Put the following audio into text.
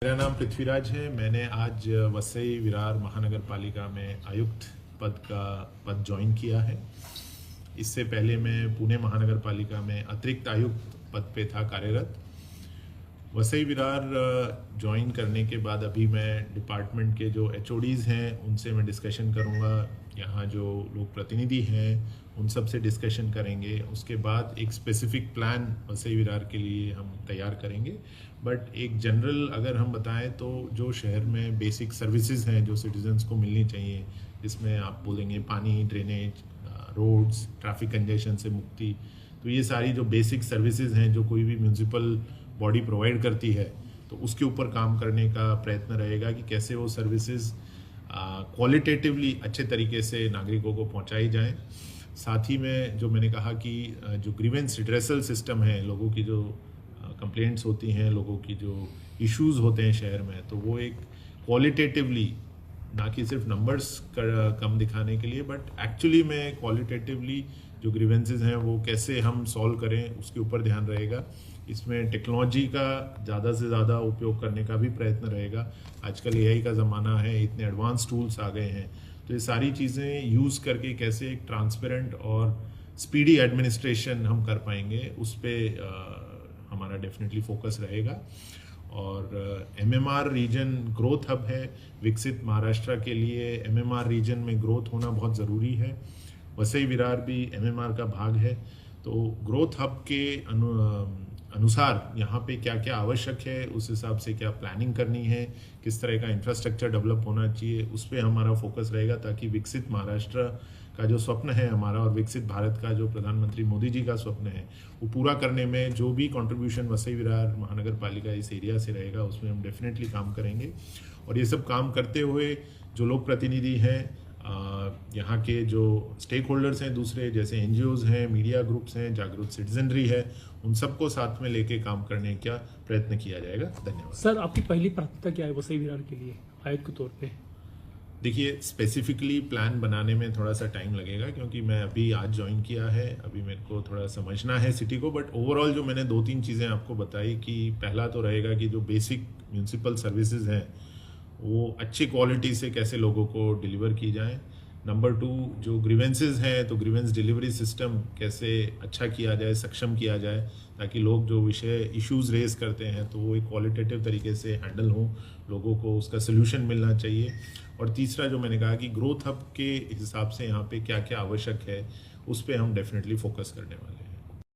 मेरा नाम पृथ्वीराज है। मैंने आज वसई विरार महानगर पालिका में आयुक्त पद ज्वाइन किया है। इससे पहले मैं पुणे महानगर पालिका में अतिरिक्त आयुक्त पद पे था कार्यरत। वसई विरार ज्वाइन करने के बाद अभी मैं डिपार्टमेंट के जो HODs हैं उनसे मैं डिस्कशन करूंगा, यहाँ जो लोग प्रतिनिधि हैं उन सब से डिस्कशन करेंगे। उसके बाद एक स्पेसिफिक प्लान वसई विरार के लिए हम तैयार करेंगे। बट एक जनरल अगर हम बताएं तो जो शहर में बेसिक सर्विसेज हैं जो सिटीजन्स को मिलनी चाहिए, जिसमें आप बोलेंगे पानी, ड्रेनेज, रोड्स, ट्रैफिक कंजेशन से मुक्ति, तो ये सारी जो बेसिक सर्विसेज हैं जो कोई भी म्यूनसिपल बॉडी प्रोवाइड करती है, तो उसके ऊपर काम करने का प्रयत्न रहेगा कि कैसे वो सर्विसेज क्वालिटेटिवली अच्छे तरीके से नागरिकों को पहुंचाई जाएं। साथ ही में जो मैंने कहा कि जो ग्रीवेंस रिड्रेसल सिस्टम है, लोगों की जो कंप्लेंट्स होती हैं, लोगों की जो इश्यूज होते हैं शहर में, तो वो एक क्वालिटेटिवली, ना कि सिर्फ नंबर्स कम दिखाने के लिए, बट एक्चुअली में क्वालिटेटिवली जो ग्रीवेंसेस हैं वो कैसे हम सॉल्व करें उसके ऊपर ध्यान रहेगा। इसमें टेक्नोलॉजी का ज़्यादा से ज़्यादा उपयोग करने का भी प्रयत्न रहेगा। आजकल AI का ज़माना है, इतने एडवांस टूल्स आ गए हैं, तो ये सारी चीज़ें यूज़ करके कैसे एक ट्रांसपेरेंट और स्पीडी एडमिनिस्ट्रेशन हम कर पाएंगे, उस पर हमारा डेफिनेटली फोकस रहेगा। और MMR रीजन ग्रोथ हब है। विकसित महाराष्ट्र के लिए MMR रीजन में ग्रोथ होना बहुत ज़रूरी है। वसई विरार भी MMR का भाग है, तो ग्रोथ हब के अनुसार यहाँ पे क्या क्या आवश्यक है, उस हिसाब से क्या प्लानिंग करनी है, किस तरह का इंफ्रास्ट्रक्चर डेवलप होना चाहिए, उस पर हमारा फोकस रहेगा, ताकि विकसित महाराष्ट्र का जो स्वप्न है हमारा और विकसित भारत का जो प्रधानमंत्री मोदी जी का स्वप्न है, वो पूरा करने में जो भी कंट्रीब्यूशन वसई विरार महानगर पालिका इस एरिया से रहेगा, उसमें हम डेफिनेटली काम करेंगे। और ये सब काम करते हुए जो लोक प्रतिनिधि हैं, यहाँ के जो स्टेक होल्डर्स हैं दूसरे, जैसे NGOs हैं, मीडिया ग्रुप्स हैं, जागरूक सिटीजनरी है, उन सबको साथ में लेके काम करने का प्रयत्न किया जाएगा। धन्यवाद। सर, आपकी पहली प्राथमिकता क्या है वसई विरार के लिए आयुक्त के तौर पे? देखिए, स्पेसिफिकली प्लान बनाने में थोड़ा सा टाइम लगेगा, क्योंकि मैं अभी आज ज्वाइन किया है, अभी मेरे को थोड़ा समझना है सिटी को। बट ओवरऑल जो मैंने 2-3 चीज़ें आपको बताई कि पहला तो रहेगा कि जो बेसिक म्यूनसिपल सर्विसेज हैं वो अच्छी क्वालिटी से कैसे लोगों को डिलीवर की जाए। नंबर 2, जो ग्रीवेंसेस हैं तो ग्रीवेंस डिलीवरी सिस्टम कैसे अच्छा किया जाए, सक्षम किया जाए, ताकि लोग जो विषय इश्यूज रेज करते हैं तो वो एक क्वालिटेटिव तरीके से हैंडल हों, लोगों को उसका सोल्यूशन मिलना चाहिए। और तीसरा जो मैंने कहा कि ग्रोथ हब के हिसाब से यहाँ पे क्या क्या आवश्यक है, उस पर हम डेफिनेटली फोकस करने वाले हैं।